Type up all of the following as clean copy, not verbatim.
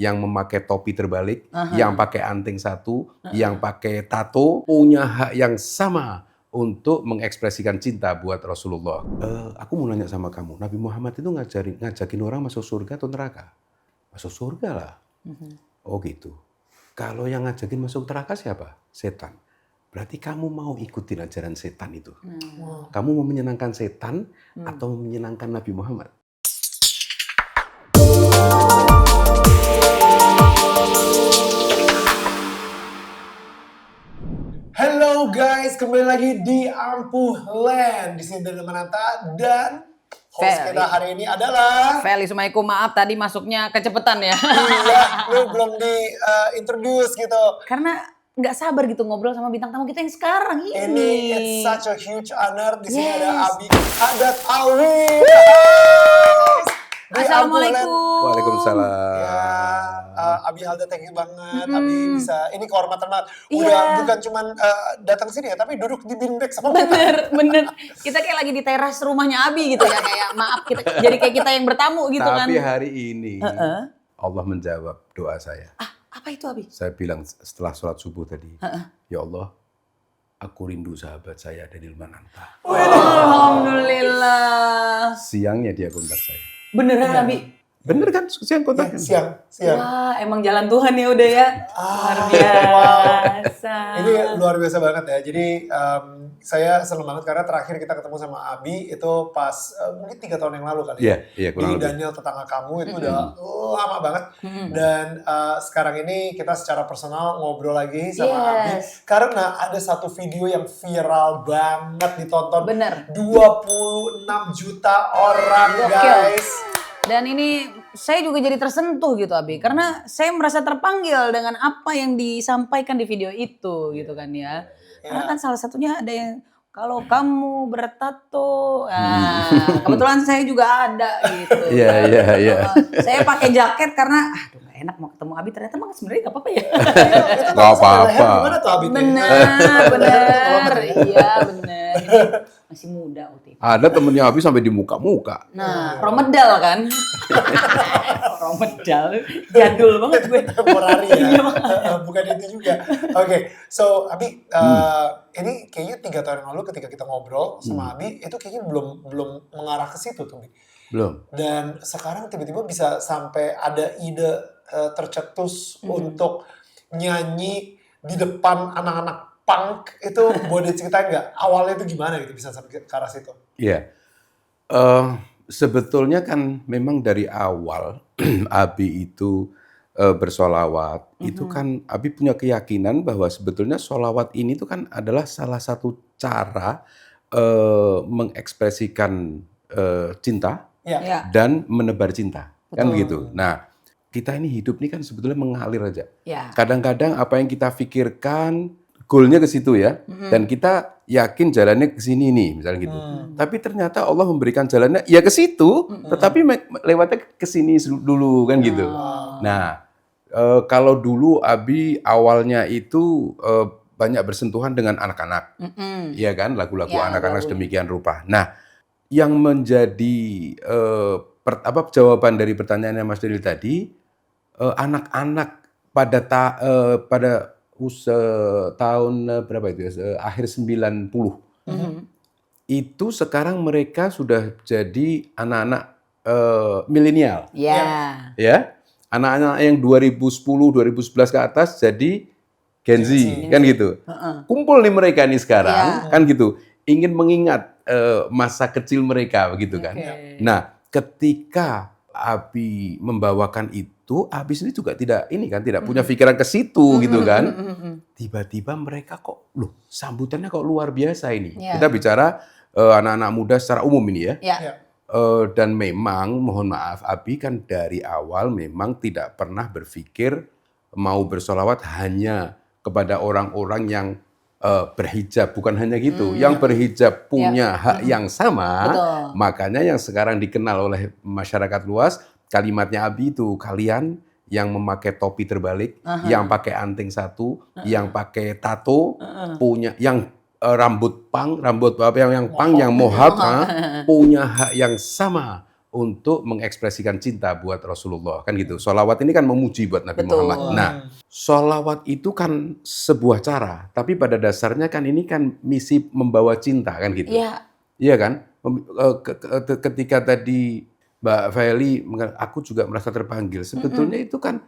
yang memakai topi terbalik, yang pakai anting satu, yang pakai tato, punya hak yang sama untuk mengekspresikan cinta buat Rasulullah. Aku mau nanya sama kamu, Nabi Muhammad itu ngajakin orang masuk surga atau neraka? Masuk surga lah. Oh gitu. Kalau yang ngajakin masuk neraka siapa? Setan. Berarti kamu mau ikutin ajaran setan itu. Kamu mau menyenangkan setan atau menyenangkan Nabi Muhammad? Hello guys, kembali lagi di Ampuh Land. Di sini Daniel Mananta dan host kita hari ini adalah Feli Sumaiku. Maaf tadi masuknya kecepatan ya. Iya, lu belum di-introduce gitu. Karena nggak sabar gitu ngobrol sama bintang tamu kita yang sekarang ini. Ini it's such a huge honor. Di sini ada Yes. Abi Haddad Alwi. Assalamualaikum. Waalaikumsalam. Ya, Abi Haddad, thank you banget. Abi bisa, ini kehormatan banget. Udah Iya. bukan cuman datang sini ya, tapi duduk di beanbag sama kita. Bener. Kita kayak lagi di teras rumahnya Abi gitu ya. Kayak maaf kita jadi kayak kita yang bertamu gitu kan. Tapi hari ini Allah menjawab doa saya. Apa itu Abi? Saya bilang setelah sholat subuh tadi, ya Allah, aku rindu sahabat saya Daniel Mananta. Alhamdulillah. Siangnya dia kontak saya. Beneran Abi? Bener kan siang kontak? Siang. Wah, emang jalan Tuhan ya udah ya. Luar biasa. Ini luar biasa banget ya. Jadi saya seneng banget karena terakhir kita ketemu sama Abi itu pas mungkin 3 tahun yang lalu kali ya. Iya, kurang Di lebih. Daniel tetangga kamu itu udah lama banget. Dan sekarang ini kita secara personal ngobrol lagi sama Abi. Yes. Karena ada satu video yang viral banget ditonton. Bener. 26 juta orang Gokil. guys. Dan ini saya juga jadi tersentuh gitu Abi. Karena saya merasa terpanggil dengan apa yang disampaikan di video itu gitu kan ya. Karena kan salah satunya ada yang kalau kamu bertato. Nah, kebetulan saya juga ada gitu. Iya. Saya pakai jaket karena aduh gak enak mau ketemu Abi. Ternyata mah sebenarnya gak apa-apa ya. Gak apa-apa. Gimana tuh Abi? Bener. Iya bener. Masih muda Uti. Ada temennya Abi sampai di muka-muka. Nah, Romedal kan? Romedal, jadul banget gue. Temporary ya, bukan itu juga. Oke, so Abi, ini kayaknya 3 tahun yang lalu ketika kita ngobrol sama Abi, itu kayaknya belum mengarah ke situ tuh, Abi. Belum. Dan sekarang tiba-tiba bisa sampai ada ide tercetus untuk nyanyi di depan anak-anak punk, itu boleh diceritain nggak? Awalnya itu gimana gitu bisa sampai ke arah situ? Iya. Sebetulnya kan memang dari awal Abi itu bersolawat, itu kan Abi punya keyakinan bahwa sebetulnya solawat ini tuh kan adalah salah satu cara mengekspresikan cinta Ya. dan menebar cinta. Kan Betul. begitu. Nah, kita ini hidup ini kan sebetulnya mengalir aja. Ya. Kadang-kadang apa yang kita pikirkan goalnya ke situ ya, dan kita yakin jalannya ke sini nih, misalnya gitu. Tapi ternyata Allah memberikan jalannya ya ke situ, tetapi lewatnya ke sini dulu kan gitu. Nah, kalau dulu Abi awalnya itu banyak bersentuhan dengan anak-anak, ya kan, lagu-lagu Ya, anak-anak lagunya. sedemikian rupa. Nah, yang menjadi jawaban dari pertanyaannya Mas Daniel tadi, anak-anak pada tahun berapa itu ya, akhir 90. Itu sekarang mereka sudah jadi anak-anak milenial. Ya. Ya. Anak-anak yang 2010, 2011 ke atas jadi Gen Z, kan gitu. Kumpul nih mereka nih sekarang, kan gitu. Ingin mengingat masa kecil mereka begitu kan. Nah, ketika Abi membawakan itu, Abi sendiri juga tidak punya pikiran ke situ gitu kan. Tiba-tiba mereka kok, loh sambutannya kok luar biasa ini. Ya. Kita bicara anak-anak muda secara umum ini ya. Ya. Dan memang mohon maaf Abi kan dari awal memang tidak pernah berpikir mau bersolawat hanya kepada orang-orang yang berhijab, bukan hanya gitu. Yang berhijab punya hak yang sama. Betul. Makanya yang sekarang dikenal oleh masyarakat luas, kalimatnya Abi itu, kalian yang memakai topi terbalik, yang pakai anting satu, yang pakai tato, punya yang rambut punk, yang mohawk, punya hak yang sama untuk mengekspresikan cinta buat Rasulullah, kan gitu. Sholawat ini kan memuji buat Nabi Betul. Muhammad. Nah, sholawat itu kan sebuah cara, tapi pada dasarnya kan ini kan misi membawa cinta, kan gitu. Iya. Iya kan? Ketika tadi Mbak Feli, aku juga merasa terpanggil. Sebetulnya itu kan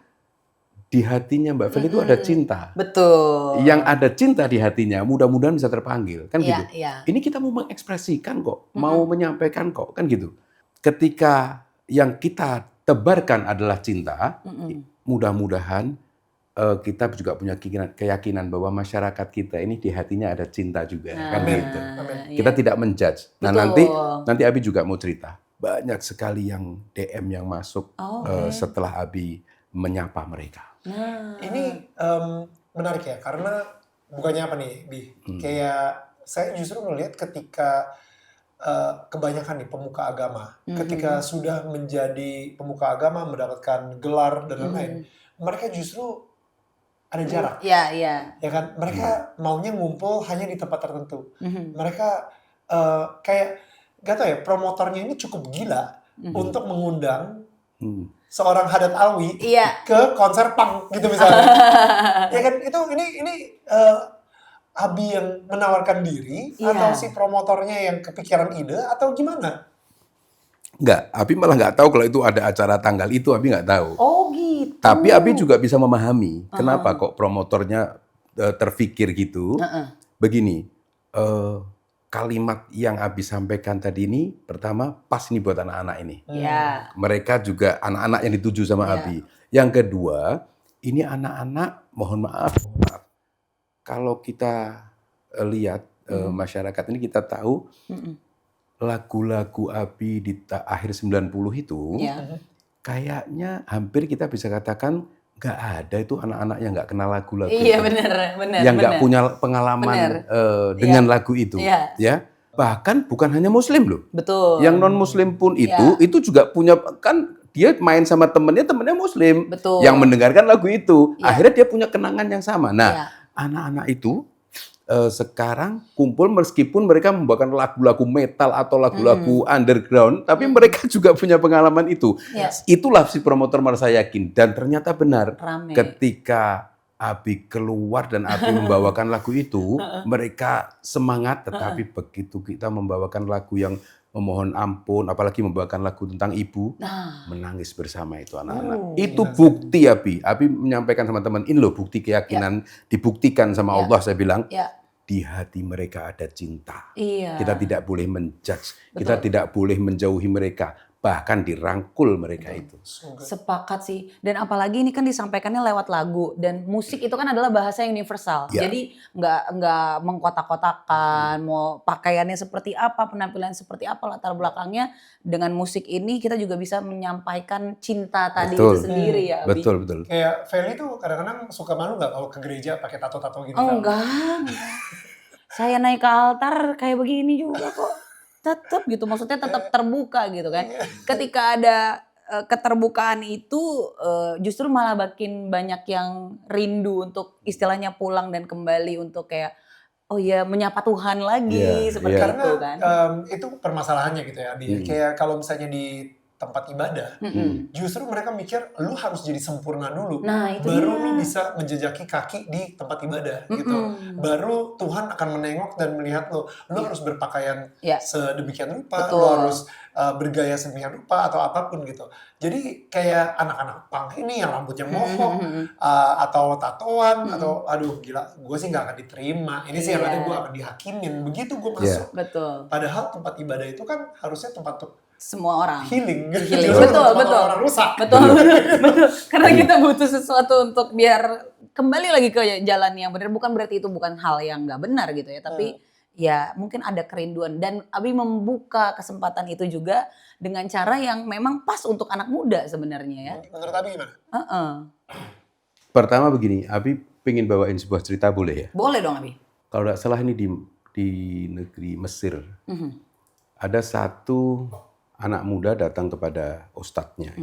di hatinya Mbak Feli itu ada cinta. Betul. Yang ada cinta di hatinya, mudah-mudahan bisa terpanggil, kan Iya, gitu. iya. Ini kita mau mengekspresikan kok, mau menyampaikan kok, kan gitu. Ketika yang kita tebarkan adalah cinta, mudah-mudahan kita juga punya keyakinan bahwa masyarakat kita ini di hatinya ada cinta juga, kan gitu. Kita tidak menjudge. Nah, nanti Abi juga mau cerita. Banyak sekali yang DM yang masuk setelah Abi menyapa mereka. Ini menarik ya, karena bukannya apa nih, Bi? Kayak saya justru melihat ketika kebanyakan nih pemuka agama, ketika sudah menjadi pemuka agama, mendapatkan gelar dan lain-lain, mereka justru ada jarak. Iya, iya. Ya kan? Mereka maunya ngumpul hanya di tempat tertentu. Mereka kayak, gak tau ya, promotornya ini cukup gila untuk mengundang seorang Haddad Alwi ke konser punk gitu misalnya. Ya kan, ini Abi yang menawarkan diri atau si promotornya yang kepikiran ide atau gimana? Enggak, Abi malah nggak tahu kalau itu ada acara tanggal itu, Abi nggak tahu. Oh gitu. Tapi Abi juga bisa memahami kenapa kok promotornya terfikir gitu. Begini, kalimat yang Abi sampaikan tadi ini, pertama pas ini buat anak-anak ini. Iya. Mereka juga anak-anak yang dituju sama Abi. Yang kedua, ini anak-anak, mohon maaf, kalau kita lihat masyarakat ini, kita tahu lagu-lagu Abi di akhir 90 itu, kayaknya hampir kita bisa katakan nggak ada itu anak-anak yang nggak kenal lagu-lagu Iya, itu. benar. Yang nggak punya pengalaman dengan lagu itu. Ya. Bahkan bukan hanya Muslim loh. Betul. Yang non-Muslim pun itu juga punya, kan dia main sama temennya Muslim. Betul. Yang mendengarkan lagu itu. Akhirnya dia punya kenangan yang sama. Nah, anak-anak itu sekarang kumpul meskipun mereka membawakan lagu-lagu metal atau lagu-lagu underground, tapi mereka juga punya pengalaman itu. Itulah si promotor merasa yakin, dan ternyata benar. Rame. Ketika Abi keluar dan Abi membawakan lagu itu, mereka semangat. Tetapi begitu kita membawakan lagu yang memohon ampun, apalagi membawakan lagu tentang ibu, menangis bersama itu anak-anak. Itu bukti Abi. Abi menyampaikan sama teman, ini loh bukti keyakinan, dibuktikan sama Allah, saya bilang. Di hati mereka ada cinta. Kita tidak boleh menjudge, kita tidak boleh menjauhi mereka, bahkan dirangkul mereka itu. Sepakat sih. Dan apalagi ini kan disampaikannya lewat lagu, dan musik itu kan adalah bahasa universal. Jadi nggak mengkotak-kotakan, mau pakaiannya seperti apa, penampilan seperti apa, latar belakangnya. Dengan musik ini kita juga bisa menyampaikan cinta tadi itu sendiri ya, Abi. Betul. Kayak Feli tuh kadang-kadang suka malu nggak kalau ke gereja pakai tato-tato gitu? Enggak. Saya naik ke altar kayak begini juga kok. Tetap gitu, maksudnya tetap terbuka gitu kan. Ketika ada keterbukaan itu justru malah makin banyak yang rindu untuk istilahnya pulang dan kembali untuk kayak menyapa Tuhan lagi seperti itu kan. Itu permasalahannya gitu ya, Abi. Kayak kalau misalnya di tempat ibadah, justru mereka mikir lu harus jadi sempurna dulu, baru lu bisa menjejaki kaki di tempat ibadah gitu. Baru Tuhan akan menengok dan melihat lu harus berpakaian sedemikian rupa, lu harus bergaya sedemikian rupa atau apapun gitu. Jadi kayak anak-anak punk ini yang rambutnya mohok atau tatoan atau aduh gila, gue sih nggak akan diterima. Ini sih yang ada gue akan dihakimin. Begitu gue masuk. Betul. Padahal tempat ibadah itu kan harusnya tempat untuk semua orang healing. Betul. Orang rusak. Betul. Karena kita butuh sesuatu untuk biar kembali lagi ke jalan yang benar. Bukan berarti itu bukan hal yang nggak benar gitu ya, tapi ya mungkin ada kerinduan, dan Abi membuka kesempatan itu juga dengan cara yang memang pas untuk anak muda sebenarnya ya. Menurut Abi gimana? Pertama begini, Abi pengen bawain sebuah cerita, boleh ya? Boleh dong Abi. Kalau tidak salah ini di negeri Mesir, ada satu anak muda datang kepada ustadznya.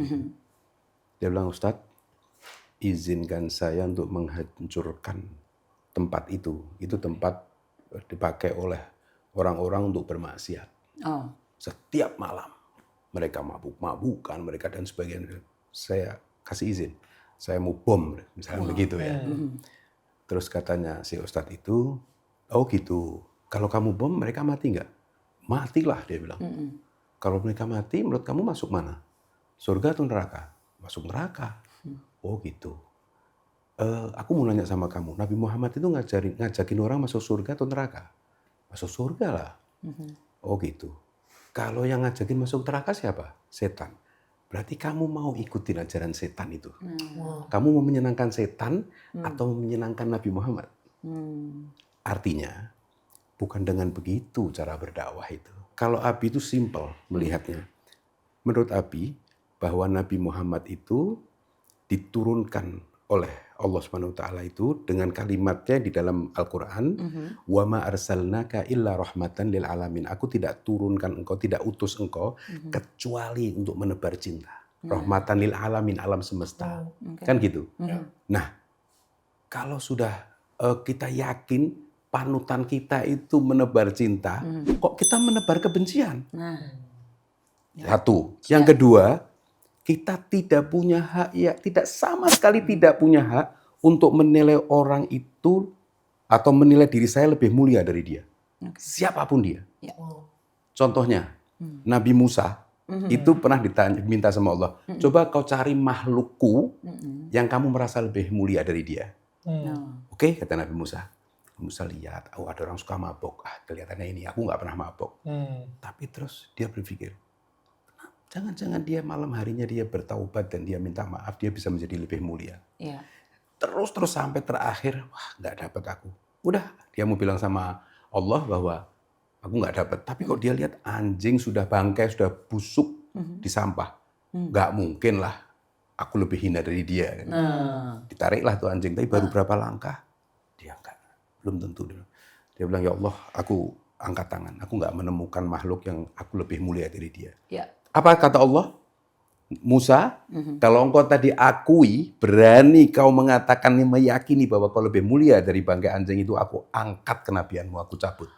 Dia bilang, Ustadz, izinkan saya untuk menghancurkan tempat itu. Itu tempat dipakai oleh orang-orang untuk bermaksiat. Setiap malam. mereka mabuk-mabukan, mereka dan sebagainya. Saya kasih izin, saya mau bom, misalnya begitu ya. Terus katanya si Ustadz itu, oh gitu, kalau kamu bom mereka mati nggak? Matilah, dia bilang. Kalau mereka mati, menurut kamu masuk mana? Surga atau neraka? Masuk neraka. Oh gitu. Aku mau nanya sama kamu, Nabi Muhammad itu ngajakin orang masuk surga atau neraka? Masuk surga lah. Oh gitu. Kalau yang ngajakin masuk neraka siapa? Setan. Berarti kamu mau ikutin ajaran setan itu. Kamu mau menyenangkan setan atau menyenangkan Nabi Muhammad? Artinya, bukan dengan begitu cara berdakwah itu. Kalau Abi itu simple melihatnya. Menurut Abi, bahwa Nabi Muhammad itu diturunkan oleh Allah Subhanahu wa taala itu dengan kalimatnya di dalam Al-Qur'an, "Wa ma arsalnaka illa rahmatan lil alamin." Aku tidak turunkan engkau, tidak utus engkau kecuali untuk menebar cinta. Rahmatan lil alamin, alam semesta. Kan gitu. Nah, kalau sudah kita yakin panutan kita itu menebar cinta, kok kita menebar kebencian? Satu. Yang kedua, kita tidak punya hak, ya tidak sama sekali tidak punya hak untuk menilai orang itu atau menilai diri saya lebih mulia dari dia. Siapapun dia. Contohnya, Nabi Musa itu pernah diminta sama Allah, coba kau cari makhlukku yang kamu merasa lebih mulia dari dia. Oke, kata Nabi Musa. Musa lihat, oh ada orang suka mabok. Kelihatannya ini, aku nggak pernah mabok. Tapi terus dia berpikir, jangan-jangan dia malam harinya dia bertaubat dan dia minta maaf, dia bisa menjadi lebih mulia. Terus sampai terakhir, wah nggak dapat aku. Udah, dia mau bilang sama Allah bahwa aku nggak dapat. Tapi kok dia lihat anjing sudah bangkai, sudah busuk di sampah. Nggak mungkin lah, aku lebih hina dari dia. Kan. Ditariklah tuh anjing, tapi baru berapa langkah, dia enggak, belum tentu. Dia bilang, ya Allah, aku angkat tangan. Aku nggak menemukan makhluk yang aku lebih mulia dari dia. Apa kata Allah? Musa, kalau engkau tadi akui, berani kau mengatakan, meyakini bahwa kau lebih mulia dari bangkai anjing itu, aku angkat kenabianmu, aku cabut.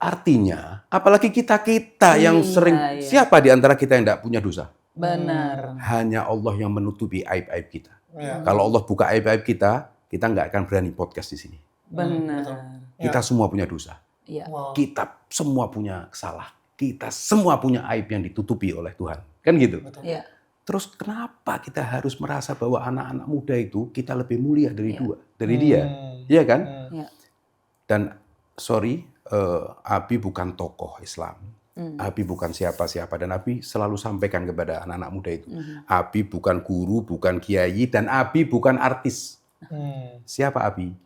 Artinya, apalagi kita yang sering, siapa di antara kita yang tidak punya dosa? Benar. Hanya Allah yang menutupi aib-aib kita. Kalau Allah buka aib-aib kita nggak akan berani podcast di sini. Benar. Kita semua punya dosa. Kita semua punya kesalahan. Kita semua punya aib yang ditutupi oleh Tuhan. Kan gitu? Terus kenapa kita harus merasa bahwa anak-anak muda itu kita lebih mulia dari dia? Iya kan? Dan sorry, Abi bukan tokoh Islam. Abi bukan siapa-siapa. Dan Abi selalu sampaikan kepada anak-anak muda itu. Abi bukan guru, bukan kiai, dan Abi bukan artis. Siapa Abi?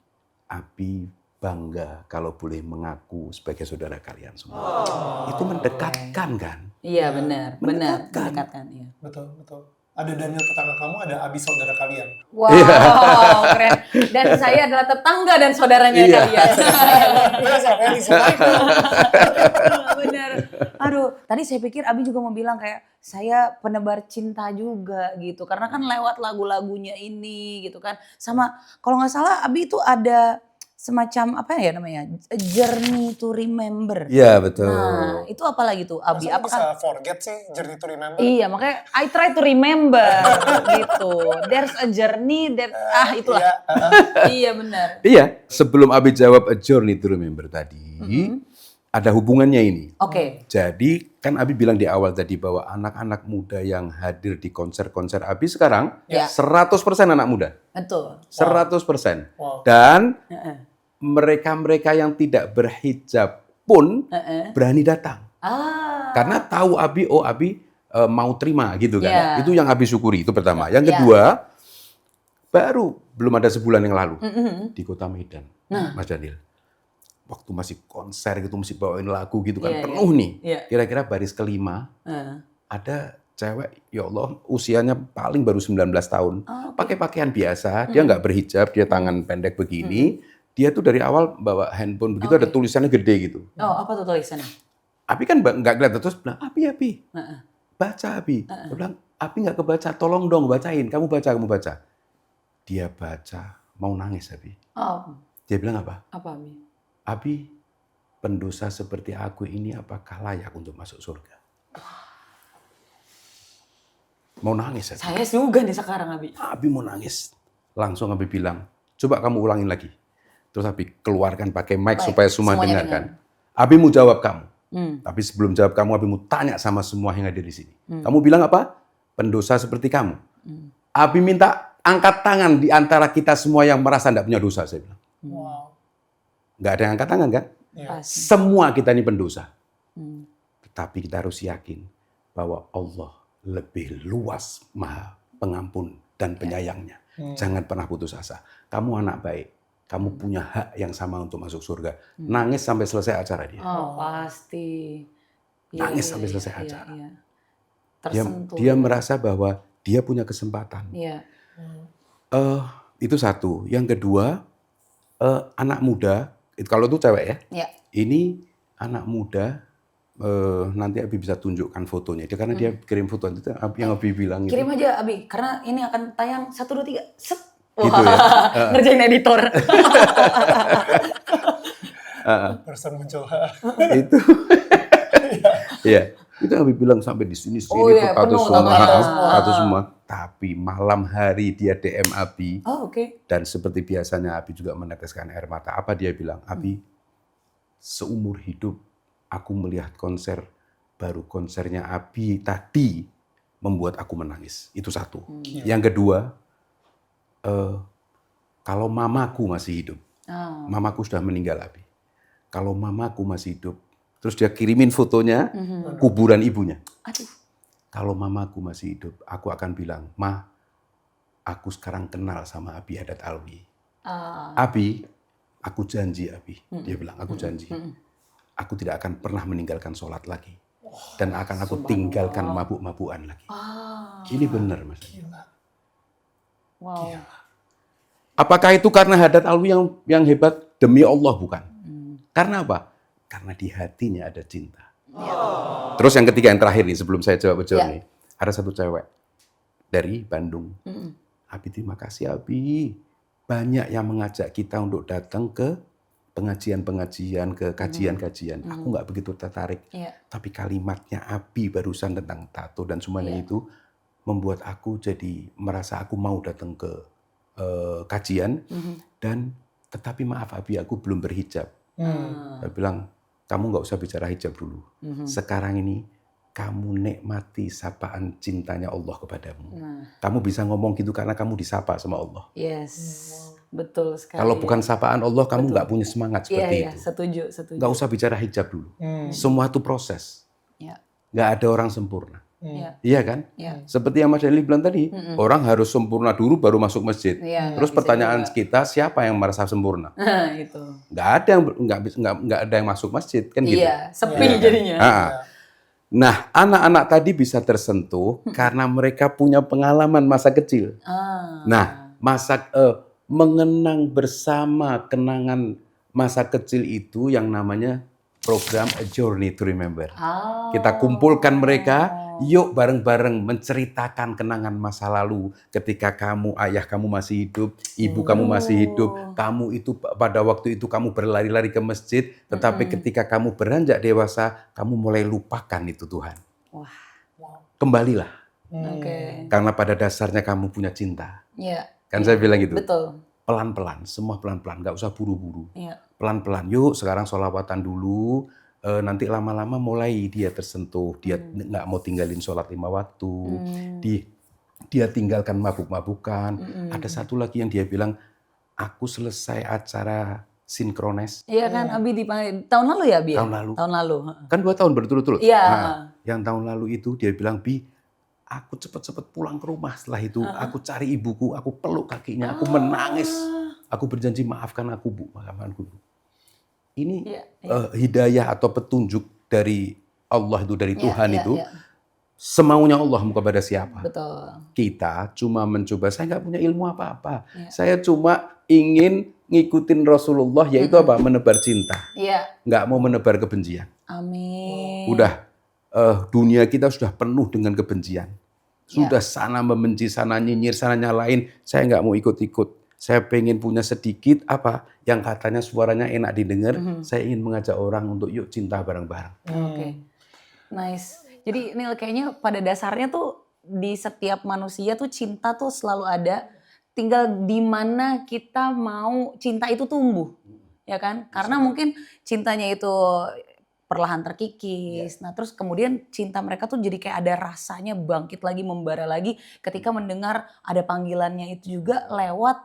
Abi bangga kalau boleh mengaku sebagai saudara kalian semua. Itu mendekatkan kan? Iya benar, Mendekatkan. Iya. Betul. Ada Daniel tetangga kamu, ada Abi saudara kalian. Wow, keren. Dan saya adalah tetangga dan saudaranya kalian. Benar. Aduh, tadi saya pikir Abi juga mau bilang kayak saya penebar cinta juga gitu. Karena kan lewat lagu-lagunya ini gitu kan. Sama kalau nggak salah Abi itu ada semacam apa ya namanya, Journey to Remember. Iya betul. Nah itu apa lagi tuh Abi? Masa Apakah bisa forget sih Journey to Remember? Iya makanya I try to remember gitu. There's a journey itulah. Iya benar. Iya, sebelum Abi jawab A Journey to Remember tadi, ada hubungannya ini. Oke. Jadi kan Abi bilang di awal tadi bahwa anak-anak muda yang hadir di konser-konser Abi sekarang 100% anak muda. Betul. 100%. Dan mereka-mereka yang tidak berhijab pun berani datang. Karena tahu Abi, Abi mau terima gitu kan. Itu yang Abi syukuri, itu pertama. Yang kedua, baru belum ada sebulan yang lalu di Kota Medan, Mas Daniel. Waktu masih konser gitu, masih bawain lagu gitu kan, penuh nih. Kira-kira baris kelima, ada cewek, ya Allah, usianya paling baru 19 tahun. Pakai pakaian biasa, dia nggak berhijab, dia tangan pendek begini. Dia tuh dari awal bawa handphone begitu, ada tulisannya gede gitu. Oh, apa tuh tulisannya? Abi kan nggak kelihatan, terus bilang, Abi. Baca Abi. Dia bilang, Abi nggak kebaca, tolong dong bacain. Kamu baca. Dia baca, mau nangis Abi. Dia bilang apa? Apa Abi? Abi, pendosa seperti aku ini apakah layak untuk masuk surga? Mau nangis. Saya juga nih sekarang, Abi. Abi mau nangis. Langsung Abi bilang, coba kamu ulangin lagi. Terus Abi keluarkan pakai mic Baik, supaya semua semuanya dengarkan. Abi mau jawab kamu. Tapi sebelum jawab kamu, Abi mau tanya sama semua yang ada di sini. Kamu bilang apa? Pendosa seperti kamu. Abi minta angkat tangan di antara kita semua yang merasa tidak punya dosa. Saya bilang. Wow. Nggak ada yang angkat tangan kan? Ya. Pasti. Semua kita ini pendosa. Tetapi kita harus yakin bahwa Allah lebih luas, maha pengampun dan penyayangnya. Jangan pernah putus asa. Kamu anak baik. Kamu punya hak yang sama untuk masuk surga. Nangis sampai selesai acara dia. Oh, pasti. Iya, Nangis iya, sampai iya, selesai iya, acara. iya. Dia, Tersentuh. dia merasa bahwa dia punya kesempatan. Iya. Itu satu. Yang kedua, anak muda. Kalau itu cewek ya. Iya. Ini anak muda. Nanti Abi bisa tunjukkan fotonya. Dia karena dia kirim foto itu yang Abi bilang itu. Kirim aja, Abi. Karena ini akan tayang 1, 2, 3. Set. Gitu Wah, ya. ngerjain editor. Barusan muncul. Itu. Iya. Itu Abi bilang sampai di sini Oh iya, tato penuh semua, tato semua. tato semua. Tapi malam hari dia DM Abi Oh, oke. dan seperti biasanya Abi juga meneteskan air mata. Apa dia bilang? Abi, seumur hidup aku melihat konser, baru konsernya Abi tadi membuat aku menangis. Itu satu. Yang kedua, kalau mamaku masih hidup, mamaku sudah meninggal Abi. Kalau mamaku masih hidup, terus dia kirimin fotonya kuburan ibunya. Aduh. Kalau mamaku masih hidup, aku akan bilang, Ma, aku sekarang kenal sama Abi Haddad Alwi. Abi, aku janji Abi. Dia bilang, aku janji. Aku tidak akan pernah meninggalkan sholat lagi. Dan akan aku tinggalkan mabuk-mabukan lagi. Ini benar, Mas. Wow. Apakah itu karena Haddad Alwi yang hebat? Demi Allah, bukan. Karena apa? Karena di hatinya ada cinta. Terus yang ketiga, yang terakhir nih, sebelum saya jawab nih. Ada satu cewek dari Bandung. Abi, terima kasih Abi. Banyak yang mengajak kita untuk datang ke pengajian-pengajian, ke kajian-kajian. Aku nggak begitu tertarik. Tapi kalimatnya Abi barusan tentang tato dan semuanya itu membuat aku jadi merasa aku mau datang ke kajian. Dan tetapi maaf Abi, aku belum berhijab. Saya bilang, kamu nggak usah bicara hijab dulu. Sekarang ini kamu nikmati sapaan cintanya Allah kepadamu. Kamu bisa ngomong gitu karena kamu disapa sama Allah. Yes, betul sekali. Kalau bukan sapaan Allah, kamu nggak punya semangat seperti Iya, itu. setuju. Nggak usah bicara hijab dulu. Semua itu proses. Nggak ada orang sempurna. Iya kan? Seperti yang Mas Deli bilang tadi, orang harus sempurna dulu baru masuk masjid. Terus pertanyaan kita, siapa yang merasa sempurna? Itu. Nggak ada yang nggak ada yang masuk masjid kan gitu. Iya, sepi jadinya. Nah, anak-anak tadi bisa tersentuh karena mereka punya pengalaman masa kecil. Nah, mengenang bersama kenangan masa kecil itu yang namanya program A Journey to Remember. Kita kumpulkan mereka, yuk bareng-bareng menceritakan kenangan masa lalu ketika ayah kamu masih hidup, ibu kamu masih hidup, kamu itu pada waktu itu kamu berlari-lari ke masjid, tetapi ketika kamu beranjak dewasa, kamu mulai lupakan itu Tuhan. Wah. Kembalilah. Karena pada dasarnya kamu punya cinta. Iya. Kan saya bilang gitu. Betul. Pelan-pelan, semua pelan-pelan, nggak usah buru-buru. Pelan-pelan, yuk sekarang sholawatan dulu, nanti lama-lama mulai dia tersentuh, dia nggak mau tinggalin sholat 5 waktu, dia tinggalkan mabuk-mabukan. Ada satu lagi yang dia bilang, aku selesai acara sinkrones. Iya kan, Abi di tahun lalu ya, Abi? Tahun lalu. Tahun lalu. Kan 2 tahun berturut-turut. Iya. Nah, yang tahun lalu itu dia bilang, Bi, aku cepet-cepet pulang ke rumah. Setelah itu aku cari ibuku, aku peluk kakinya, aku menangis. Aku berjanji maafkan aku Bu, maafkan aku Bu. Ini hidayah atau petunjuk dari Allah itu, dari Tuhan itu. Semaunya Allah kepada siapa? Betul. Kita cuma mencoba, saya nggak punya ilmu apa-apa. Saya cuma ingin ngikutin Rasulullah, yaitu apa? Menebar cinta. Nggak mau menebar kebencian. Amin. Udah, dunia kita sudah penuh dengan kebencian. Sudah sana membenci, sana nyinyir, sana nyalain. Saya nggak mau ikut-ikut. Saya pengen punya sedikit apa yang katanya suaranya enak didengar. Saya ingin mengajak orang untuk yuk cinta bareng-bareng. Oke. Nice. Jadi Nil, kayaknya pada dasarnya tuh di setiap manusia tuh cinta tuh selalu ada. Tinggal di mana kita mau cinta itu tumbuh. Ya kan? Karena mungkin cintanya itu perlahan terkikis. Nah, terus kemudian cinta mereka tuh jadi kayak ada rasanya bangkit lagi, membara lagi ketika mendengar ada panggilannya itu juga lewat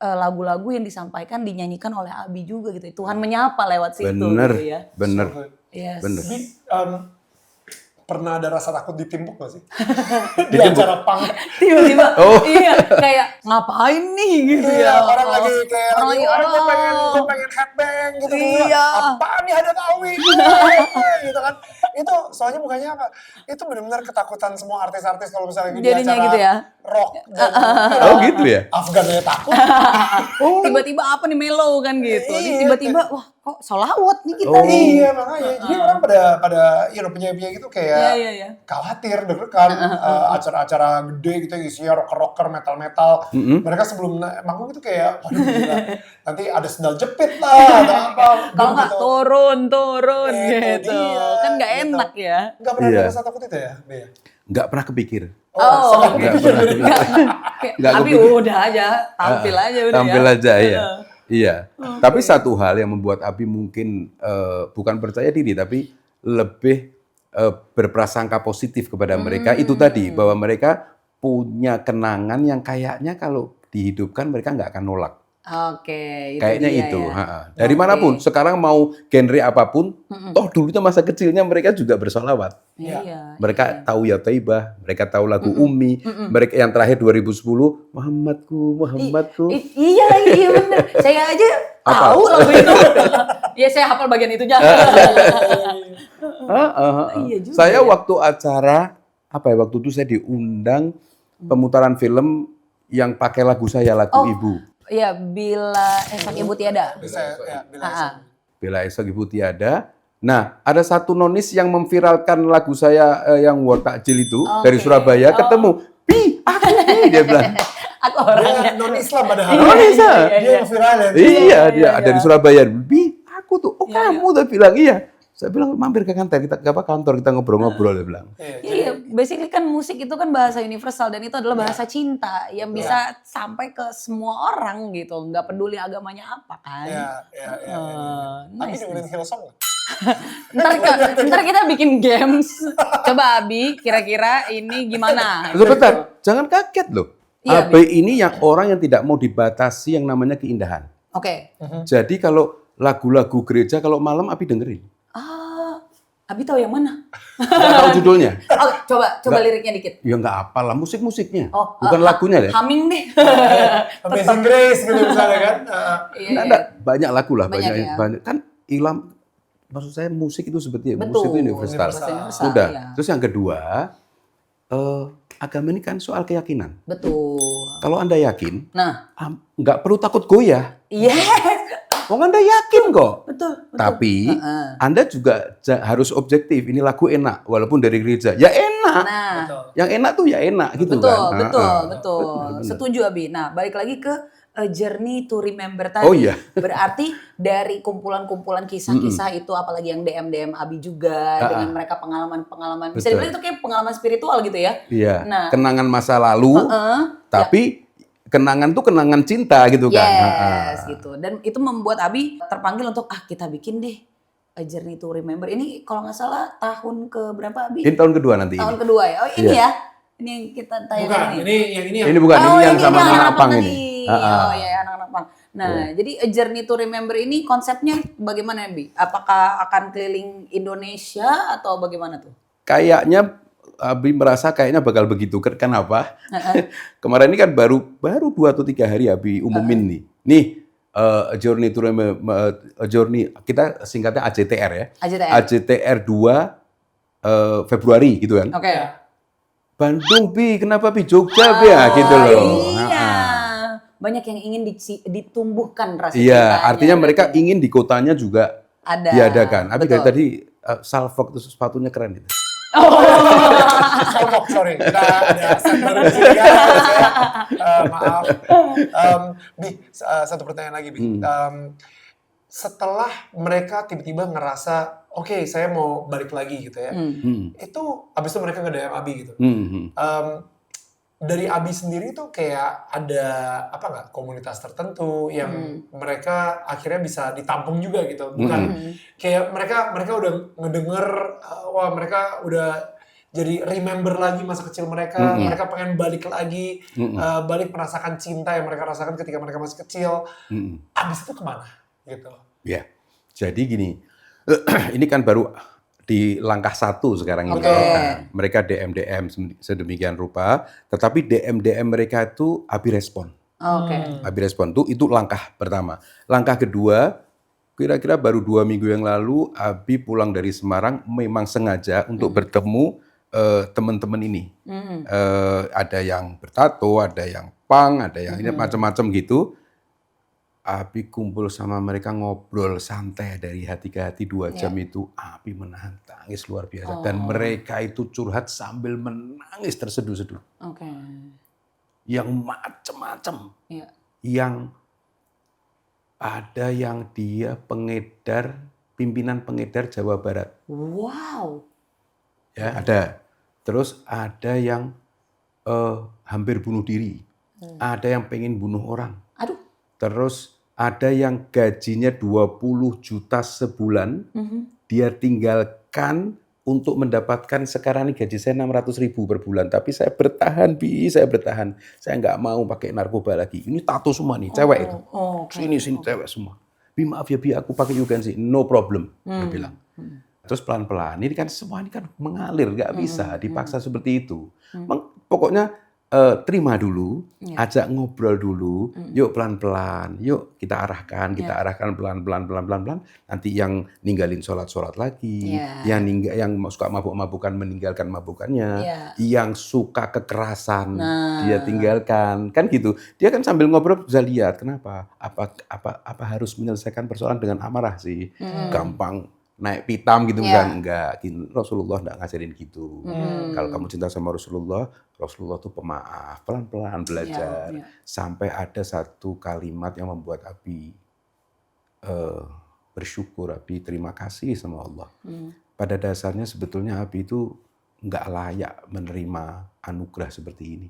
lagu-lagu yang disampaikan, dinyanyikan oleh Abi juga gitu. Tuhan menyapa lewat situ Bener, gitu ya. bener, So good. Yes. bener. Bi, pernah ada rasa takut ditimbuk gak sih? Di acara punk. Tiba-tiba, Oh. iya kayak ngapain nih gitu Iya, ya. orang lagi kayak Orang lagi, gue pengen headbang gitu. Iya. Apaan nih ada Awi? gitu kan. Itu soalnya mukanya apa? Itu benar-benar ketakutan semua artis-artis kalau misalnya di Jadinya acara gitu ya? rock. Dan, Oh gitu ya? Afgan aja takut. Tiba-tiba apa nih mellow kan gitu. Iya. Tiba-tiba wah kok solawat nih kita Oh. nih. Iya makanya. Jadi orang pada penyanyi-penyanyi gitu kayak Iya. khawatir deg-degan acara-acara gede gitu isinya rocker-rocker, metal-metal. Mereka sebelum manggung itu kayak waduh gila. Nanti ada sendal jepit lah atau apa. Kalau nggak Gitu. turun Itu gitu. dia, Kan nggak gitu. enak ya. Nggak pernah Iya. ada rasa takut itu ya, Bea? Nggak pernah kepikir. Oh, sekarang nggak gitu. pernah kepikir. Kayak, Nggak Abi kepikir. udah aja, tampil aja udah Tampil ya. aja ya. Iya. Tapi satu hal yang membuat Abi mungkin bukan percaya diri tapi lebih berprasangka positif kepada mereka itu tadi bahwa mereka punya kenangan yang kayaknya kalau dihidupkan mereka nggak akan nolak. Oke, Kayaknya dia itu. ya. Ha-ha. Dari manapun, sekarang mau genre apapun, toh dulunya masa kecilnya mereka juga bersolawat. Iya. Mereka tahu Ya Thaibah, mereka tahu lagu Ummi, mereka yang terakhir 2010, Muhammadku. Iya benar. Saya aja Apa? tahu lagu itu. Iya, saya hafal bagian itunya. Iya juga Saya ya. waktu acara waktu itu saya diundang pemutaran film yang pakai lagu saya, lagu Ibu. Iya, bila esok ibu tiada. Bisa ya, bila Ah. Bella Esok Ibu Tiada. Nah, ada satu nonis yang memviralkan lagu saya yang War Takjil itu dari Surabaya, ketemu, Bi, aku Bi, dia bilang. Aku Dia orangnya. non-Islam padahal. Non-Islam. Dia yang viral ya. Iya, dia dari Surabaya. Bi, aku tuh, Iya, kamu tuh bilang iya. Saya bilang mampir ke kantor, kita ngobrol-ngobrol, dia bilang. Iya, basically kan musik itu kan bahasa universal dan itu adalah bahasa cinta yang bisa sampai ke semua orang gitu, nggak peduli agamanya apa kan. Iya. Tapi Nice. dengerin Hillsong nggak? Ntar kita bikin games. Coba Abi, kira-kira ini gimana? Sebentar, jangan kaget loh. Iya, AB ini yang orang yang tidak mau dibatasi yang namanya keindahan. Oke. Jadi kalau lagu-lagu gereja kalau malam Abi dengerin. Abi tahu yang mana? Nggak tahu judulnya. Oh, coba liriknya dikit. Ya nggak apa lah, musik-musiknya. Oh, Bukan lagunya deh. Humming deh. Amazing Grace gitu misalnya kan. Iya, Nggak ada. Banyak lagu lah. Banyak Banyak, ya. banyak. Kan Ilham, maksud saya musik itu seperti Betul. musik itu universal. Universal. Sudah. Iya. Terus yang kedua, agama ini kan soal keyakinan. Betul. Kalau Anda yakin, Nah, nggak perlu takut goyah. yes. Wong Anda yakin kok. Betul. Tapi Anda juga harus objektif. Ini lagu enak, walaupun dari gereja. Ya enak. Nah, Yang enak tuh ya enak gitu betul, kan. betul. Benar-benar. Setuju Abi. Nah, balik lagi ke Journey to Remember tadi. Oh, iya. Berarti dari kumpulan-kumpulan kisah-kisah itu, apalagi yang DM Abi juga dengan mereka pengalaman-pengalaman. Bisa Betul. dibilang itu kayak pengalaman spiritual gitu ya. Iya. Nah. Kenangan masa lalu, tapi kenangan tuh kenangan cinta gitu kan. Yes, gitu. Dan itu membuat Abi terpanggil untuk kita bikin deh A Journey to Remember. Ini kalau nggak salah tahun ke berapa Abi? Ini tahun kedua nanti Tahun ini. kedua ya. Oh ini Iya. ya. Ini yang kita tayangin Bukan, ini. ini Ini bukan, Oh, ini yang sama yang anak pang tadi. ini. Oh iya, anak-anak pang. Nah, jadi A Journey to Remember ini konsepnya bagaimana, Bi? Apakah akan keliling Indonesia atau bagaimana tuh? Kayaknya Abi merasa kayaknya bakal begitu. Kenapa? Kemarin ini kan baru 2 atau 3 hari Abi umumin nih. Nih, Journey to Remember, Journey, kita singkatnya AJTR ya. AJTR. AJTR 2 Februari gitu kan. Oke. Bandung Bi, kenapa Bi? Jogja Bi ya gitu loh. Iya. Banyak yang ingin ditumbuhkan rasa Iya, cintanya. artinya mereka ingin di kotanya juga ada. diadakan. Abi dari Betul. tadi salfok itu sepatunya keren itu. Kelompok, sorry. Kita ada sender di sini guys ya. Maaf. Bi, satu pertanyaan lagi, Bi. Setelah mereka tiba-tiba ngerasa, oke, saya mau balik lagi gitu ya. Itu abis itu mereka nge-DM Abi gitu. Dari Abi sendiri tuh kayak ada apa nggak komunitas tertentu yang mereka akhirnya bisa ditampung juga gitu, bukan kayak mereka udah ngedenger, wah mereka udah jadi remember lagi masa kecil mereka, mereka pengen balik lagi, balik merasakan cinta yang mereka rasakan ketika mereka masih kecil. Abis itu kemana gitu? Ya, jadi gini, ini kan baru di langkah 1 sekarang ini. Oke. Nah, mereka DM sedemikian rupa, tetapi DM mereka itu Abi respon. Oke. Abi respon itu langkah pertama. Langkah kedua, kira-kira baru 2 minggu yang lalu, Abi pulang dari Semarang memang sengaja untuk bertemu teman-teman ini. Ada yang bertato, ada yang punk, ada yang ini macam-macam gitu. Abi kumpul sama mereka ngobrol santai dari hati ke hati 2 jam itu. Abi menahan tangis luar biasa. Dan mereka itu curhat sambil menangis terseduh-seduh. Oke. Yang macam-macam. Iya. Yang ada yang dia pimpinan pengedar Jawa Barat. Wow. Ya, ada. Terus ada yang hampir bunuh diri. Ada yang pengen bunuh orang. Aduh. Terus ada yang gajinya 20 juta sebulan, dia tinggalkan untuk mendapatkan, sekarang ini gaji saya 600.000 per bulan, tapi saya bertahan, saya bertahan. Saya nggak mau pakai narkoba lagi. Ini tato semua nih, cewek itu. Sini cewek semua. Bi maaf ya Bi, aku pakai sih, no problem, dia bilang. Terus pelan-pelan, ini kan semua ini kan mengalir, nggak bisa dipaksa seperti itu. Pokoknya terima dulu, ajak ngobrol dulu, yuk pelan-pelan, yuk kita arahkan pelan-pelan. Nanti yang ninggalin sholat lagi, yang suka mabuk-mabukan meninggalkan mabukannya, yang suka kekerasan dia tinggalkan, kan gitu. Dia kan sambil ngobrol bisa lihat kenapa, apa harus menyelesaikan persoalan dengan amarah sih, gampang naik pitam gitu kan, enggak. Rasulullah enggak ngajarin gitu. Kalau kamu cinta sama Rasulullah tuh pemaaf, pelan-pelan belajar. Sampai ada satu kalimat yang membuat Abi bersyukur, Abi terima kasih sama Allah. Pada dasarnya sebetulnya Abi itu enggak layak menerima anugerah seperti ini.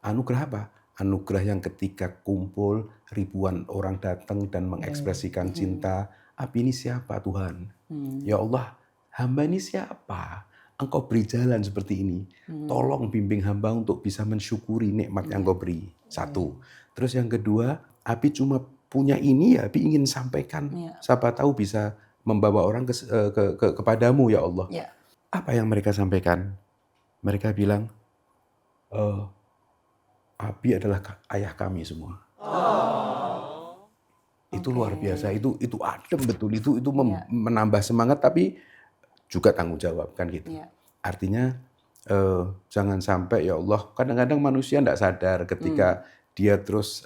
Anugerah apa? Anugerah yang ketika kumpul ribuan orang datang dan mengekspresikan cinta. Abi ini siapa Tuhan? Ya Allah, hamba ini siapa? Engkau beri jalan seperti ini. Tolong bimbing hamba untuk bisa mensyukuri nikmat yang Engkau beri. 1. Terus yang kedua, Abi cuma punya ini ya, Abi ingin sampaikan. Siapa tahu bisa membawa orang kepadamu ya Allah. Apa yang mereka sampaikan? Mereka bilang, Abi adalah ayah kami semua. Itu luar biasa, itu adem betul, itu menambah semangat tapi juga tanggung jawab kan gitu. Artinya jangan sampai ya Allah, kadang-kadang manusia enggak sadar ketika dia terus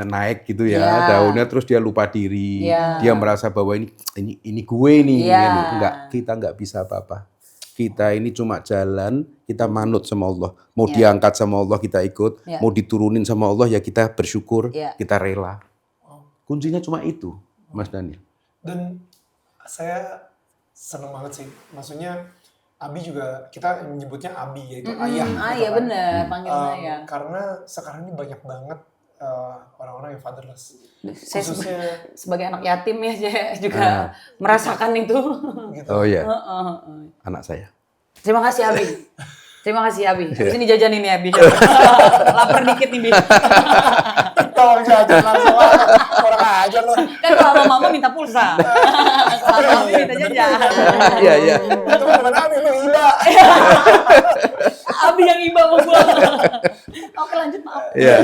naik gitu ya, daunnya terus dia lupa diri, dia merasa bahwa ini gue nih, enggak, kita enggak bisa apa-apa. Kita ini cuma jalan, kita manut sama Allah. Mau diangkat sama Allah kita ikut, mau diturunin sama Allah ya kita bersyukur, kita rela. Kuncinya cuma itu, Mas Daniel. Dan saya seneng banget sih. Maksudnya Abi juga, kita menyebutnya Abi, yaitu ayah. Iya bener, panggil ayah. Karena sekarang ini banyak banget orang-orang yang fatherless. Saya Khususnya sebagai anak yatim ya juga merasakan itu. gitu. Oh iya, anak saya. Terima kasih Abi. Terima kasih Abi. Di sini jajanin ya Abi. Lapar dikit nih Bi. Tolong jajan langsung, orang aja loh. Kan kalau mama minta pulsa. Kalau Abi minta jajan. Iya. Itu bukan Abi, lu iba. Abi yang iba sama gua. Oke lanjut maaf. Iya.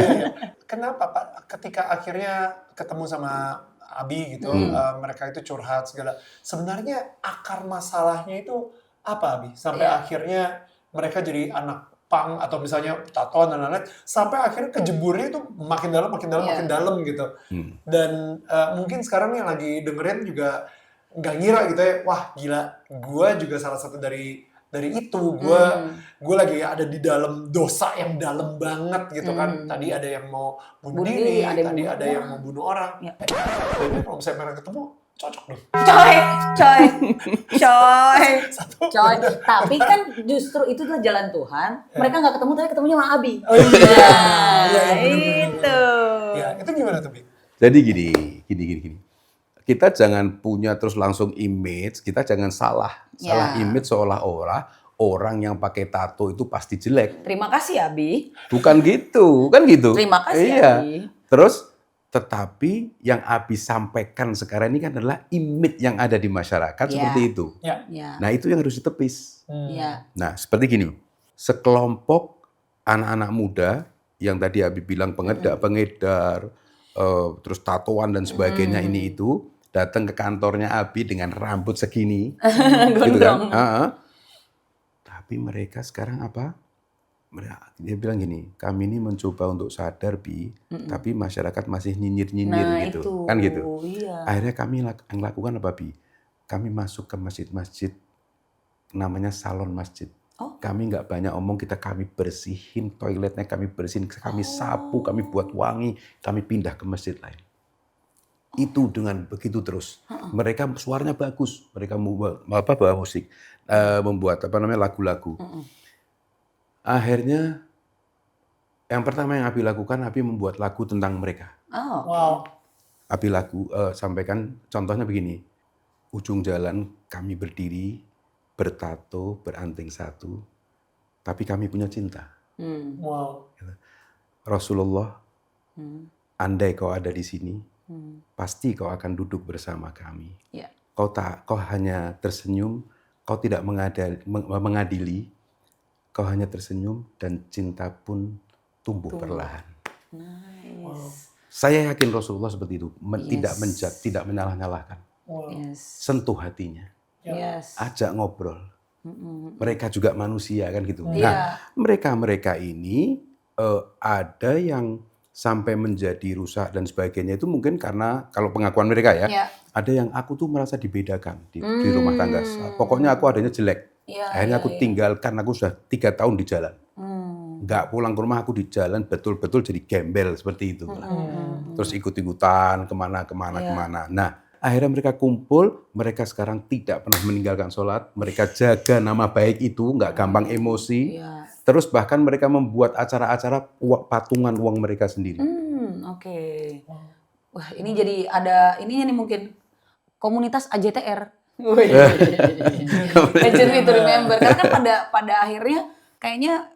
Kenapa Pak, ketika akhirnya ketemu sama Abi gitu, mereka itu curhat segala. Sebenarnya akar masalahnya itu apa Abi? Sampai akhirnya mereka jadi anak punk atau misalnya tatoan dan lain-lain, sampai akhirnya kejeburnya itu makin dalam gitu. Dan mungkin sekarang yang lagi dengerin juga nggak ngira gitu ya, wah gila, gue juga salah satu dari itu. Gue lagi ada di dalam dosa yang dalam banget gitu kan. Tadi ada yang mau bunuh Bunuh diri, diri, ada yang tadi bunuh ada orang. yang mau bunuh orang. Ya. Kayaknya kalau misalnya mereka ketemu, cocok dong. Coy. Satu. Coy, tapi kan justru itu adalah jalan Tuhan. Mereka nggak ketemu, tapi ketemunya sama Abi. Oh iya. Nah, Iya, bener-bener. itu. Ya, itu gimana tuh, Bi? Jadi gini. Kita jangan punya terus langsung image, kita jangan salah Ya. image seolah-olah orang yang pakai tato itu pasti jelek. Terima kasih Abi. Bukan gitu, kan gitu. Terima kasih, Iya. Abi. Terus tetapi yang Abi sampaikan sekarang ini kan adalah image yang ada di masyarakat Ya. seperti itu. Ya. Ya. Nah, itu yang harus ditepis. Ya. Nah, seperti gini. Sekelompok anak-anak muda yang tadi Abi bilang pengedar, terus tatoan dan sebagainya ini itu datang ke kantornya Abi dengan rambut segini, gitu kan? Gondrong. Tapi mereka sekarang apa? Dia bilang gini, kami ini mencoba untuk sadar tapi masyarakat masih nyinyir-nyinyir Nah, gitu, itu. kan gitu. Iya. Akhirnya kami lakukan apa Kami masuk ke masjid-masjid, namanya salon masjid. Oh. Kami nggak banyak omong, kami bersihin toiletnya, kami bersihin, kami sapu, kami buat wangi, kami pindah ke masjid lain. Itu dengan begitu terus. Mereka suaranya bagus, mereka bawa musik, membuat lagu-lagu. Akhirnya yang pertama yang Abi lakukan, Abi membuat lagu tentang mereka. Oh. Wow. Abi sampaikan contohnya begini. Ujung jalan kami berdiri, bertato, beranting satu, tapi kami punya cinta. Wow. Rasulullah, andai kau ada di sini, pasti kau akan duduk bersama kami. Ya. Kau hanya tersenyum, kau tidak mengadili, kau hanya tersenyum dan cinta pun tumbuh perlahan. Nice. Saya yakin Rasulullah seperti itu, tidak menyalah-nyalahkan. Wow. Yes. Sentuh hatinya, Yes. ajak ngobrol. Mereka juga manusia kan gitu. Iya. Nah, mereka ini ada yang sampai menjadi rusak dan sebagainya itu mungkin karena kalau pengakuan mereka ya, Ya. ada yang aku tuh merasa dibedakan di rumah tangga. Pokoknya aku adanya jelek. Iya, Akhirnya aku tinggalkan, aku sudah 3 tahun di jalan. Nggak pulang ke rumah, aku di jalan betul-betul jadi gembel seperti itu. Terus ikut-ikutan kemana. Nah, akhirnya mereka kumpul, mereka sekarang tidak pernah meninggalkan sholat, mereka jaga nama baik itu, nggak gampang emosi. Iya. Terus bahkan mereka membuat acara-acara patungan uang mereka sendiri. Oke. Wah, ini jadi ada ininya nih mungkin komunitas AJTR. Agent Me to Remember. Karena kan pada akhirnya kayaknya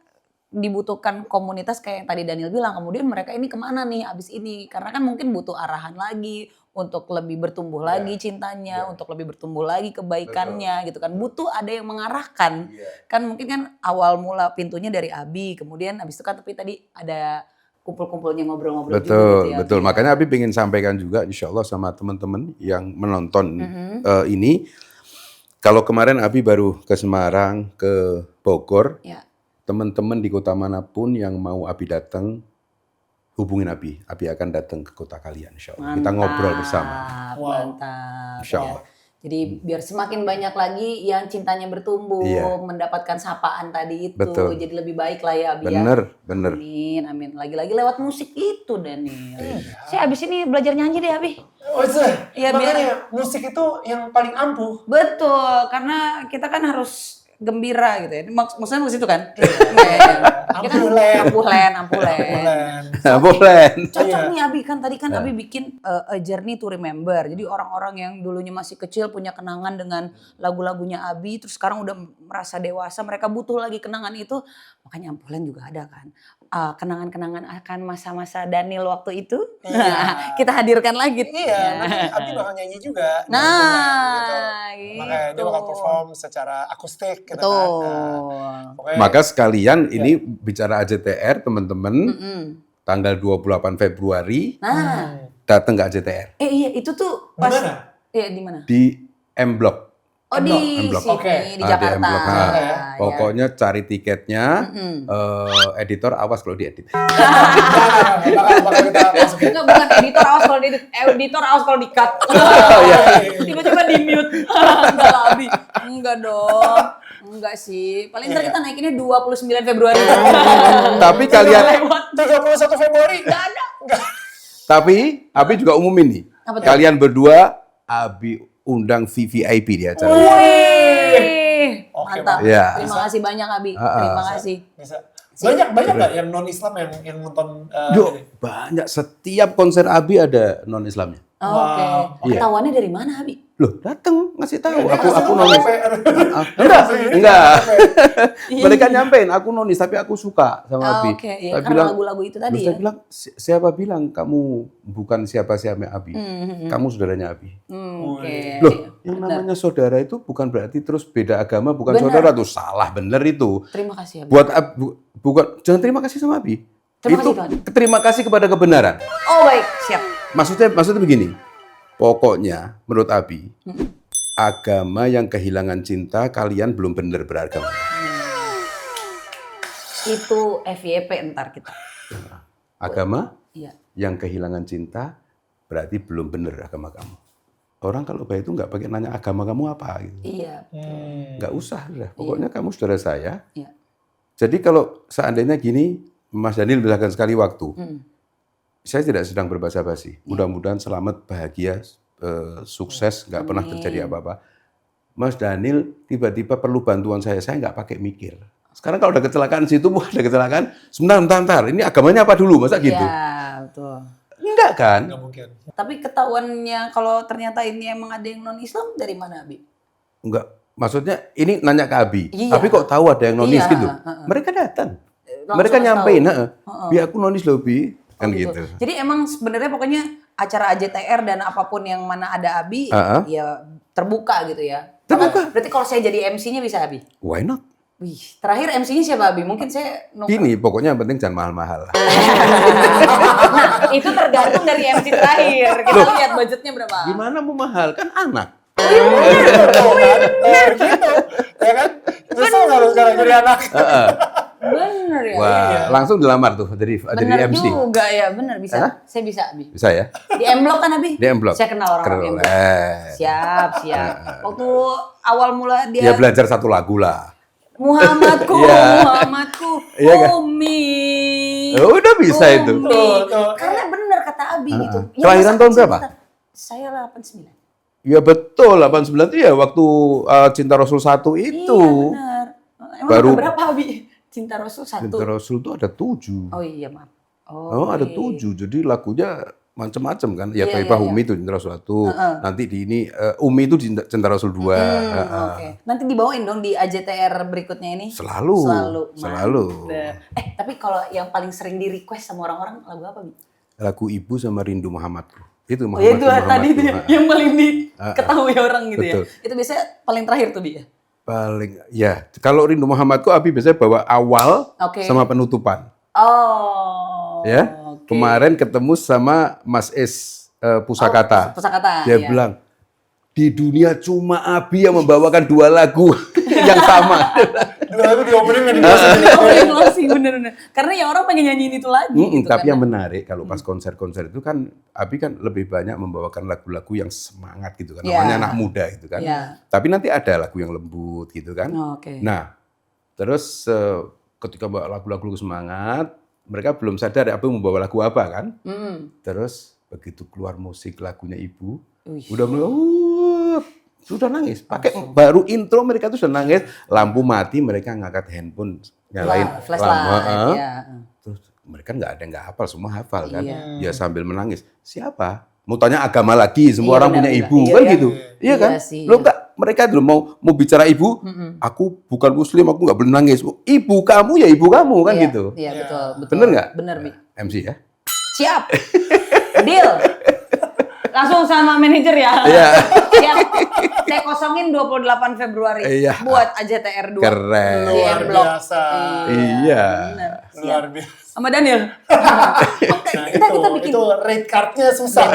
dibutuhkan komunitas kayak yang tadi Daniel bilang. Kemudian mereka ini kemana nih abis ini? Karena kan mungkin butuh arahan lagi untuk lebih bertumbuh lagi cintanya, untuk lebih bertumbuh lagi kebaikannya gitu kan. Butuh ada yang mengarahkan. Kan mungkin kan awal mula pintunya dari Abi, kemudian abis itu kan tapi tadi ada kumpul-kumpulnya ngobrol-ngobrol juga gitu ya. Betul. Makanya Abi ingin sampaikan juga insya Allah sama teman-teman yang menonton ini. Kalau kemarin Abi baru ke Semarang, ke Bogor, Ya. teman-teman di kota manapun yang mau Abi datang, hubungin Abi. Abi akan datang ke kota kalian insya Allah. Kita ngobrol bersama. Mantap. Insya Ya. Allah. Jadi biar semakin banyak lagi yang cintanya bertumbuh, Iya. mendapatkan sapaan tadi itu. Betul. Jadi lebih baik lah ya Abi ya. Bener. Amin. Lagi-lagi lewat musik itu Daniel. Saya abis ini belajar nyanyi deh Abi. Oh, Iya, makanya musik itu yang paling ampuh. Betul, karena kita kan harus gembira gitu ya. Maksudnya ke situ kan? Ampulen. Ampulen. Boleh. Cocok Iya. nih Abi kan tadi kan Abi bikin A Journey to Remember. Jadi orang-orang yang dulunya masih kecil punya kenangan dengan lagu-lagunya Abi, terus sekarang udah merasa dewasa, mereka butuh lagi kenangan itu. Makanya Ampulen juga ada kan. Kenangan-kenangan akan masa-masa Daniel waktu itu. Iya. Kita hadirkan lagi. Iya, nanti Abi bakal nyanyi juga. Nah, gitu. Makanya dia bakal perform secara akustik gitu Betul. kan. Nah, pokoknya Maka sekalian ini bicara AJTR teman-teman, tanggal 28 Februari Nah, datang ke AJTR iya itu tuh di mana? Iya di mana? di M Block. Oh di M-Block. sini Oke. di Ah, Jakarta. M-Block. Nah, Ya. pokoknya cari tiketnya, editor awas kalau diedit. Bakal kita masukin. Enggak, bukan editor awas kalau di editor awas kalau di-cut. Tiba-tiba di-mute. Enggak lah, Abi. Enggak dong. Enggak sih. Paling ntar kita naikinnya 29 Februari. Tapi kalian, 31 Februari. Enggak ada. tapi Abi juga umumin nih. Apa tuh? Kalian berdua, Abi undang VVIP di acara. Wih, Oke, mantap. Ya. Terima kasih banyak Abi. Terima kasih. Bisa. Banyak nggak yang non Islam yang nonton Yuk, ini? banyak. Setiap konser Abi ada non-Islamnya. Oh, oke. Iya. Ketahuannya dari mana Abi? Loh, datang ngasih tahu. Iya, Aku nonis. Enggak. Mereka nyampein aku nonis tapi aku suka sama Oh, Abi. oke. Ya, Saya karena bilang, lagu-lagu itu tadi terus ya. saya bilang, siapa bilang kamu bukan siapa-siapa Abi? Kamu saudaranya Abi. Oke. Loh, yang namanya saudara itu bukan berarti terus beda agama, bukan Benar. saudara tuh salah bener itu. Terima kasih Abi. Buat bukan jangan terima kasih sama Abi. Terima Itu kasih, terima kasih kepada kebenaran. Oh baik, siap. Maksudnya begini. Pokoknya menurut Abi, agama yang kehilangan cinta kalian belum benar beragama. Itu FYP ntar kita. Agama Iya. yang kehilangan cinta berarti belum benar agama kamu. Orang kalau baik itu nggak pakai nanya agama kamu apa gitu. Iya. Nggak usah, udah. Pokoknya kamu saudara saya. Iya. Jadi kalau seandainya gini, Mas Daniel misalkan sekali waktu, saya tidak sedang berbahasa basi. Mudah-mudahan selamat, bahagia, sukses, nggak pernah terjadi apa-apa. Mas Daniel tiba-tiba perlu bantuan saya nggak pakai mikir. Sekarang kalau ada kecelakaan situ, ada kecelakaan, sebentar, ini agamanya apa dulu, masa gitu? Iya, betul. Enggak kan? Nggak mungkin. Tapi ketahuannya kalau ternyata ini emang ada yang non-Islam dari mana Abi? Enggak. Maksudnya ini nanya ke Abi, Iya. tapi kok tahu ada yang nonis Iya, gitu? Mereka datang. Langsung Mereka nyampein, tahu. Bi aku nonis loh, Bi. Kan Oh, gitu. Jadi emang sebenarnya pokoknya acara AJTR dan apapun yang mana ada Abi, ya terbuka gitu ya. Terbuka. Berarti kalau saya jadi MC-nya bisa Abi? Why not? Wih, terakhir MC-nya siapa Abi? Mungkin saya Gini, pokoknya yang penting jangan mahal-mahal. Nah, itu tergantung dari MC terakhir. Kita lihat budgetnya berapa. Gimana mau mahal? Kan anak. Gitu, ya kan? Nyesel nggak lu sekarang jadi anak? Bener ya. Wah, langsung dilamar tuh dari Bener MC. juga ya, bener bisa. Hah? Saya bisa Abi. Bisa ya? Di M-Block kan Abi? Di M-Block. Saya kenal orang-orang M-Block. Keren. Siap. Waktu awal mula Ya dia belajar satu lagu lah. Muhammadku, Iya. Muhammadku, Iya kan? Umi. Udah bisa itu. Umi. Tuh. Karena bener kata Abi gitu. Ya, Kelahiran masa tahun kecil berapa? kita- Saya 89. Ya betul, 89 itu ya waktu Cinta Rasul 1 itu. Iya benar. Emang Baru- ada berapa Abi? Cinta Rasul 1. Cinta Rasul itu ada 7. Oh iya maaf. Oh, ada 7. Jadi lagunya macam-macam kan. Ya Iya, Taibah iya, Umi itu Cinta Rasul 1. Nanti di ini Umi itu Cinta Rasul 2. Oke. Nanti dibawain dong di AJTR berikutnya ini. Selalu. Mantap. Tapi kalau yang paling sering di request sama orang-orang lagu apa Bi? Lagu Ibu sama Rindu Muhammadku. Itu Oh ya itu Muhammadku. tadi itu ya, yang paling diketahui orang gitu Betul. ya. Itu biasanya paling terakhir tuh Bi ya. Paling ya, kalau Rindu Muhammadku Abi biasanya bawa awal Oke. sama penutupan. Oh. Ya. oke. Kemarin ketemu sama Mas Es Pusakata. Pusakata. Dia iya. bilang, di dunia cuma Abi yang membawakan 2 lagu yang sama. Dua lagu diopening nggak dibawasin. Oh, sih bener-bener. Karena ya orang pengen nyanyiin itu lagi gitu Tapi kan. yang menarik kalau pas konser-konser itu kan Abi kan lebih banyak membawakan lagu-lagu yang semangat gitu kan. Iya. Namanya anak muda gitu kan. Iya. Tapi nanti ada lagu yang lembut gitu kan. Oh, oke. Nah, terus ketika bawa lagu-lagu semangat, mereka belum sadar Abi membawa lagu apa kan. Terus begitu keluar musik lagunya Ibu, Wih. udah mulai sudah nangis. Pakai baru intro mereka tuh sudah nangis, lampu mati mereka ngangkat handphone nyalain Flashlight. Ya. Terus mereka nggak ada yang nggak hafal, semua hafal kan. Iya. Ya sambil menangis. Siapa? Mau tanya agama lagi, semua Iya, orang benar, punya benar. ibu Iya, kan iya. gitu. Iya Iya kan? sih, Lo enggak, mereka dulu mau bicara ibu, aku bukan muslim, aku nggak boleh nangis. Ibu kamu ya ibu kamu kan Iya, gitu. Iya, betul. Bener nggak? Bener, Bi. MC ya? Siap. Deal. Langsung sama manajer ya. Iya. Siap. Saya kosongin 28 Februari Iya. buat AJTR 2. Keren. Di Luar M-Block. biasa. Iya. Bener. Siap. Luar biasa. Sama Daniel. Nah, kita bikin. itu rate cardnya susah.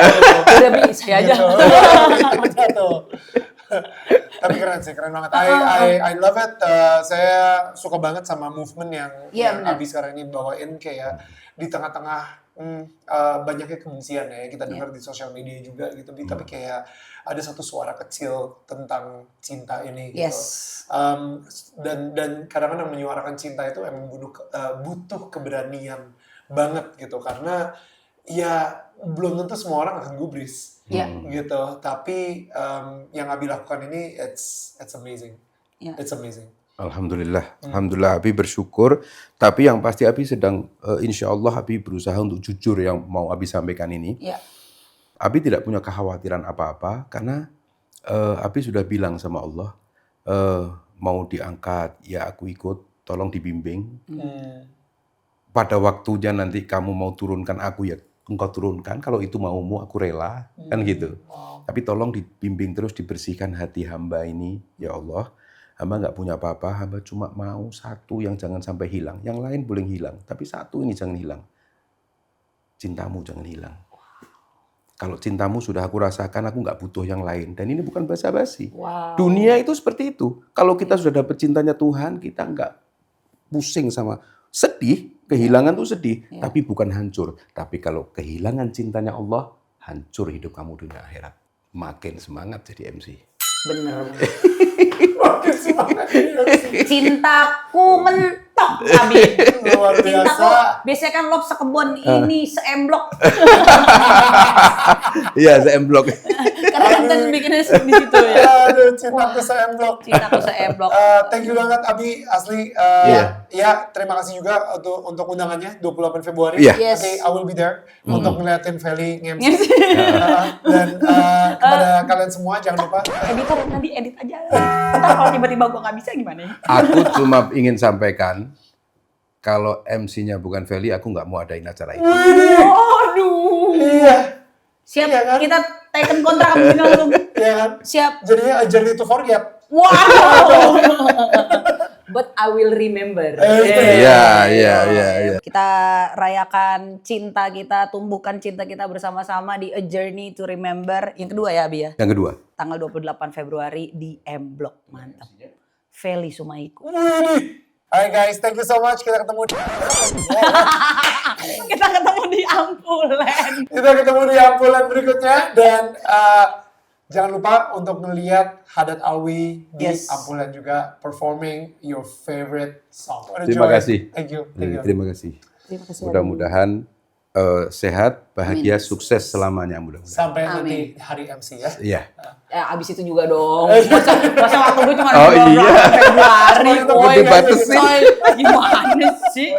Udah Bi, saya aja. Gitu. Udah tuh. Tapi keren sih, keren banget. I love it. Saya suka banget sama movement yang Iya, benar. Abi sekarang ini bawain kayak di tengah-tengah banyaknya kebencian ya kita dengar di sosial media juga gitu. Tapi kayak ada satu suara kecil tentang cinta ini gitu. Yes. Dan kadang-kadang menyuarakan cinta itu emang butuh keberanian banget gitu karena ya belum tentu semua orang akan gubris. Iya. Gitu, tapi yang Abi lakukan ini it's amazing, Ya. it's amazing. Alhamdulillah, Alhamdulillah Abi bersyukur. Tapi yang pasti Abi sedang, insya Allah Abi berusaha untuk jujur yang mau Abi sampaikan ini. Ya. Abi tidak punya kekhawatiran apa-apa karena Abi sudah bilang sama Allah, mau diangkat, ya aku ikut, tolong dibimbing. Pada waktunya nanti kamu mau turunkan aku ya engkau turunkan, kalau itu maumu aku rela, kan gitu. Tapi tolong dibimbing terus, dibersihkan hati hamba ini, ya Allah. Hamba nggak punya apa-apa, hamba cuma mau satu yang jangan sampai hilang. Yang lain boleh hilang, tapi satu ini jangan hilang. Cintamu jangan hilang. Kalau cintamu sudah aku rasakan, aku nggak butuh yang lain. Dan ini bukan basa-basi. Wow. Dunia itu seperti itu. Kalau kita sudah dapat cintanya Tuhan, kita nggak pusing sama sedih. Kehilangan tuh sedih, tapi bukan hancur. Tapi kalau kehilangan cintanya Allah, hancur hidup kamu dunia akhirat. Makin semangat jadi MC. Bener. Cintaku mentok, Abi. Luar Cintaku, biasa. biasanya kan lop sekebon, ini seemblok. Iya, saya blok. Karena konten bikinnya di situ ya. Aduh, cintaku seemblok. Cintaku seemblok. Thank you banget Abi, asli. Iya. Ya, terima kasih juga untuk undangannya 28 Februari. Iya. Yes. Oke, I will be there untuk ngeliatin Feli nge-MC. Dan kepada kalian semua jangan lupa. Editor nanti edit aja. Ntar kalau tiba-tiba gue nggak bisa gimana? Aku cuma ingin sampaikan, kalau MC-nya bukan Feli, aku nggak mau adain acara itu. Waduh. Iya, Siap, Iya kan? kita taken kontrak abis ini langsung. iya kan? Siap. Jadinya a journey to forget. Wow. But I will remember. Iya. Kita rayakan cinta kita, tumbuhkan cinta kita bersama-sama di A Journey to Remember. Yang kedua ya, Abi ya? Yang kedua. Tanggal 28 Februari di M Block. Mantap. Feli Sumaiku. Alright guys, thank you so much. Kita ketemu Kita ketemu di Ampulen. di ampulan berikutnya dan jangan lupa untuk melihat Haddad Alwi di Yes. ampulan juga performing your favorite song. Terima kasih. Thank you. Thank you. Terima kasih. Terima kasih. Mudah-mudahan sehat, bahagia, sukses selamanya mudah-mudahan. Sampai Amin. nanti hari MC ya. Iya. Ya abis itu juga dong. Masa waktu gue cuma Oh, iya. Februari. Cuma woy. dibatasi. Coy, gimana sih?